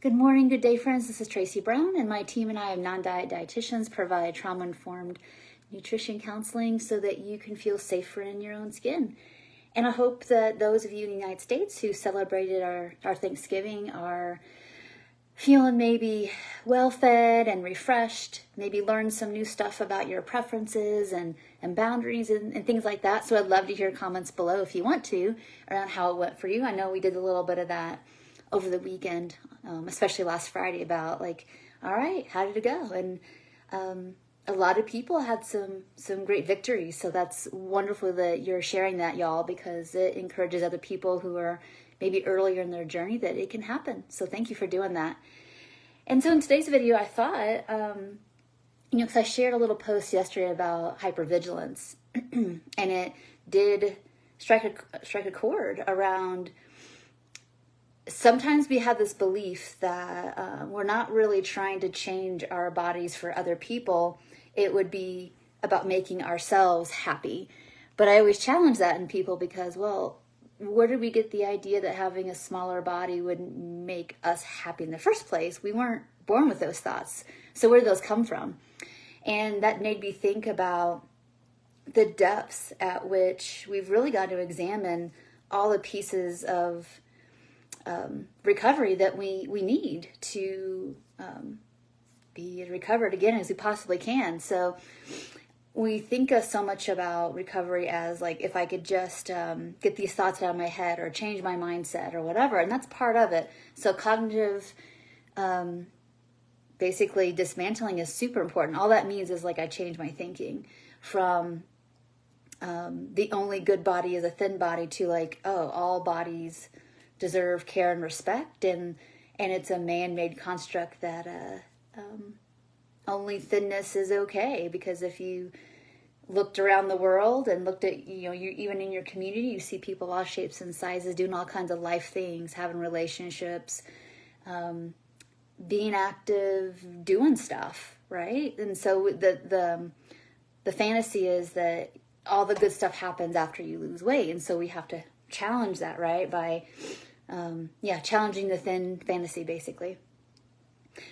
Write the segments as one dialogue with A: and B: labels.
A: Good morning, good day, friends. This is Tracy Brown, and my team and I of non-diet dietitians provide trauma-informed nutrition counseling so that you can feel safer in your own skin. And I hope that those of you in the United States who celebrated our Thanksgiving are feeling maybe well-fed and refreshed, maybe learned some new stuff about your preferences and boundaries and things like that. So I'd love to hear comments below if you want to around how it went for you. I know we did a little bit of that over the weekend, especially last Friday, about like, all right, how did it go? And a lot of people had some great victories. So that's wonderful that you're sharing that, y'all, because it encourages other people who are maybe earlier in their journey that it can happen. So thank you for doing that. And so in today's video, I thought, because I shared a little post yesterday about hypervigilance, and it did strike a chord around. Sometimes we have this belief that we're not really trying to change our bodies for other people. It would be about making ourselves happy. But I always challenge that in people because, well, where did we get the idea that having a smaller body would make us happy in the first place? We weren't born with those thoughts. So where did those come from? And that made me think about the depths at which we've really got to examine all the pieces of recovery that we need to be as recovered again as we possibly can. So we think of so much about recovery as like, if I could just get these thoughts out of my head or change my mindset or whatever, and that's part of it. So cognitive, basically dismantling is super important. All that means is like I change my thinking from the only good body is a thin body to like, oh, all bodies deserve care and respect, and it's a man-made construct that only thinness is okay. Because if you looked around the world and looked at, you even in your community, you see people all shapes and sizes doing all kinds of life things, having relationships, being active, doing stuff, right? And so the fantasy is that all the good stuff happens after you lose weight, and so we have to challenge that, right? By challenging the thin fantasy, basically.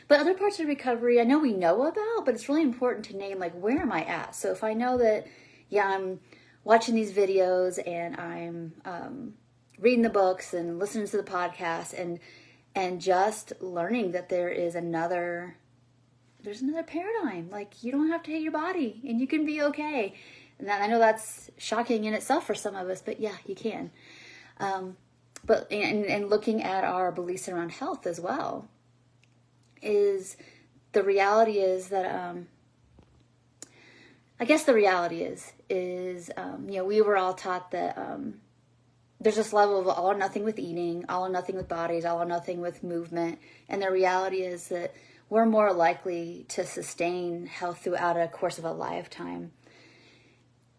A: But other parts of recovery I know we know about, but it's really important to name, like, where am I at? So if I know that, I'm watching these videos and I'm reading the books and listening to the podcast and just learning that there's another paradigm. Like, you don't have to hate your body and you can be okay. And I know that's shocking in itself for some of us, but yeah, you can. But looking at our beliefs around health as well, is the reality is that I guess the reality is we were all taught that there's this level of all or nothing with eating, all or nothing with bodies, all or nothing with movement, and the reality is that we're more likely to sustain health throughout a course of a lifetime.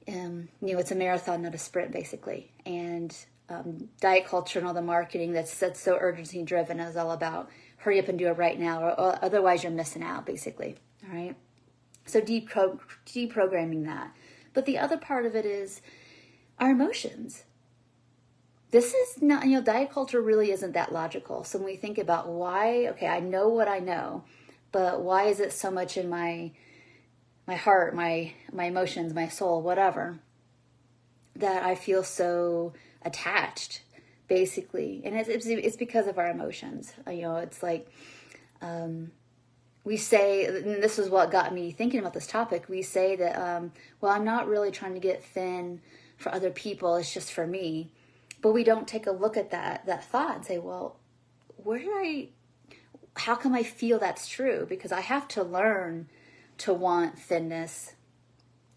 A: It's a marathon, not a sprint, basically. And diet culture and all the marketing that's so urgency driven is all about hurry up and do it right now, or otherwise you're missing out, basically. All right. So deprogramming that. But the other part of it is our emotions. This is not, diet culture really isn't that logical. So when we think about why, okay, I know what I know, but why is it so much in my heart, my emotions, my soul, whatever, that I feel so attached, basically? And it's because of our emotions. It's like we say, and this is what got me thinking about this topic, we say that, I'm not really trying to get thin for other people, it's just for me. But we don't take a look at that thought and say, well, how come I feel that's true? Because I have to learn to want thinness.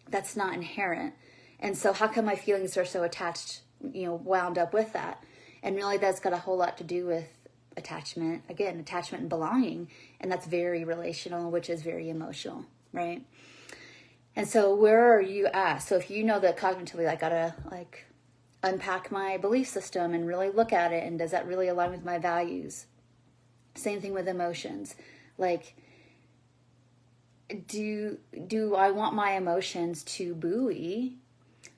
A: That's not inherent. And so how come my feelings are so attached, wound up with that? And really that's got a whole lot to do with attachment and belonging. And that's very relational, which is very emotional, right? And so where are you at? So if you know that cognitively, I gotta unpack my belief system and really look at it, and does that really align with my values? Same thing with emotions. Like, do I want my emotions to buoy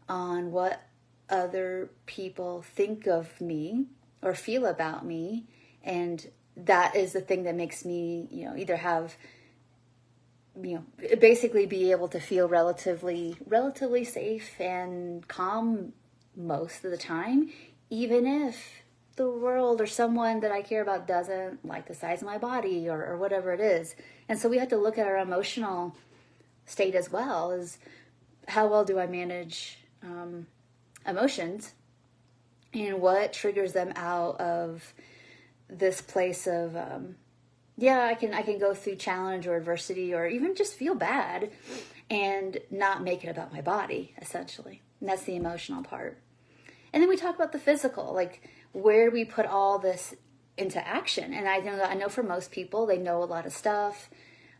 A: on what other people think of me or feel about me, and that is the thing that makes me, either have, basically be able to feel relatively safe and calm most of the time, even if the world or someone that I care about doesn't like the size of my body or whatever it is. And so we have to look at our emotional state as well, as how well do I manage emotions, and what triggers them out of this place of I can go through challenge or adversity or even just feel bad and not make it about my body, essentially. And that's the emotional part. And then we talk about the physical, like where do we put all this into action? And I know for most people, they know a lot of stuff,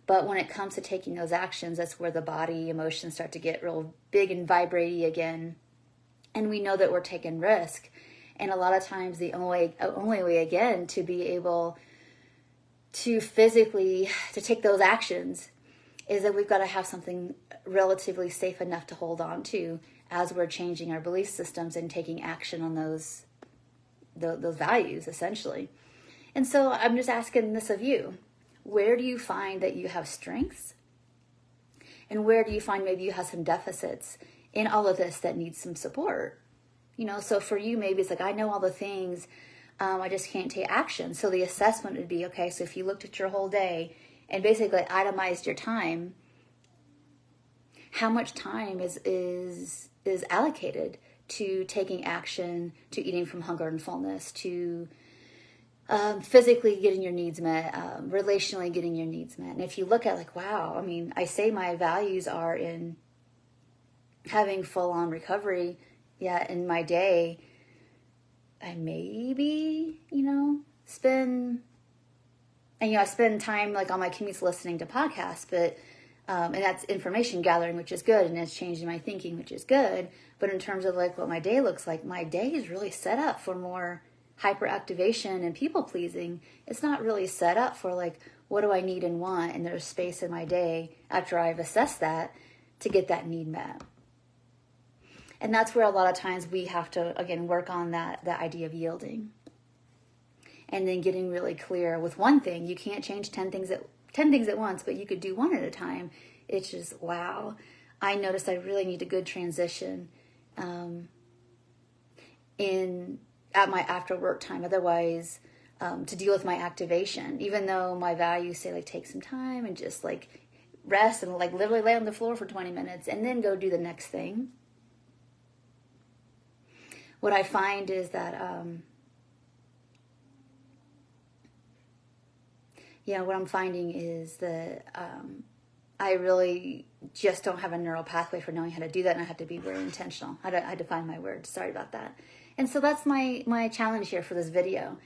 A: but when it comes to taking those actions, that's where the body emotions start to get real big and vibrating again. And we know that we're taking risk. And a lot of times the only way again to be able to physically to take those actions is that we've got to have something relatively safe enough to hold on to as we're changing our belief systems and taking action on those values, essentially. And so I'm just asking this of you. Where do you find that you have strengths? And where do you find maybe you have some deficits in all of this that needs some support? So for you, maybe it's like, I know all the things, I just can't take action. So the assessment would be, okay, so if you looked at your whole day and basically itemized your time, how much time is allocated to taking action, to eating from hunger and fullness, to physically getting your needs met, relationally getting your needs met. And if you look at like, wow, I mean, I say my values are in having full-on recovery, yet in my day, I maybe, spend time like on my commutes listening to podcasts, but, and that's information gathering, which is good. And it's changing my thinking, which is good. But in terms of like what my day looks like, my day is really set up for more hyperactivation and people pleasing. It's not really set up for like, what do I need and want? And there's space in my day after I've assessed that to get that need met. And that's where a lot of times we have to, again, work on that idea of yielding. And then getting really clear with one thing. You can't change 10 things at once, but you could do one at a time. It's just, wow. I noticed I really need a good transition at my after work time. Otherwise, to deal with my activation, even though my values say like take some time and just like rest and like literally lay on the floor for 20 minutes and then go do the next thing. What I find is that, what I'm finding is that I really just don't have a neural pathway for knowing how to do that, and I have to be very intentional. I had to find my words. Sorry about that. And so that's my challenge here for this video,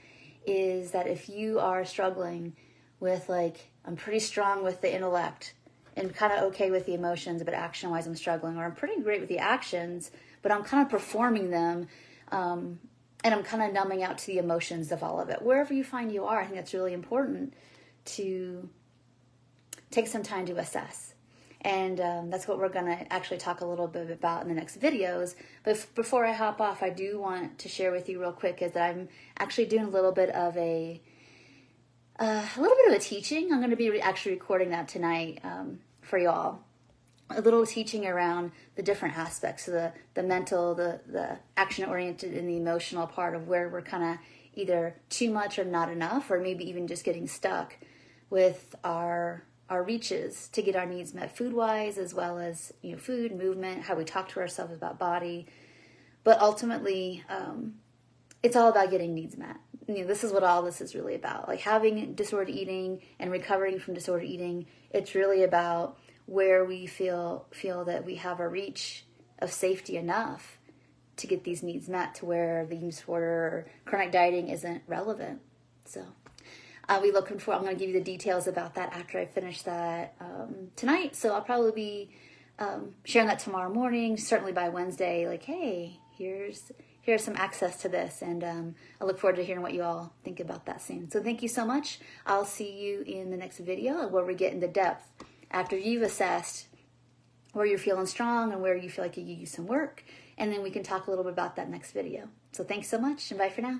A: is that if you are struggling with like, I'm pretty strong with the intellect and kind of okay with the emotions, but action-wise I'm struggling, or I'm pretty great with the actions, but I'm kind of performing them, and I'm kind of numbing out to the emotions of all of it. Wherever you find you are, I think that's really important to take some time to assess. And that's what we're going to actually talk a little bit about in the next videos. But before I hop off, I do want to share with you real quick is that I'm actually doing a little bit of a teaching. I'm going to be actually recording that tonight for y'all. A little teaching around the different aspects of the mental, the action-oriented, and the emotional part of where we're kind of either too much or not enough, or maybe even just getting stuck with our reaches to get our needs met food-wise, as well as food, movement, how we talk to ourselves about body. But ultimately, it's all about getting needs met. This is what all this is really about. Like having disordered eating and recovering from disordered eating, it's really about where we feel that we have a reach of safety enough to get these needs met, to where the eating disorder or chronic dieting isn't relevant. So I'm going to give you the details about that after I finish that tonight. So I'll probably be sharing that tomorrow morning, certainly by Wednesday, like, hey, here's some access to this. And I look forward to hearing what you all think about that soon. So thank you so much. I'll see you in the next video where we get into depth after you've assessed where you're feeling strong and where you feel like you use some work. And then we can talk a little bit about that next video. So thanks so much, and bye for now.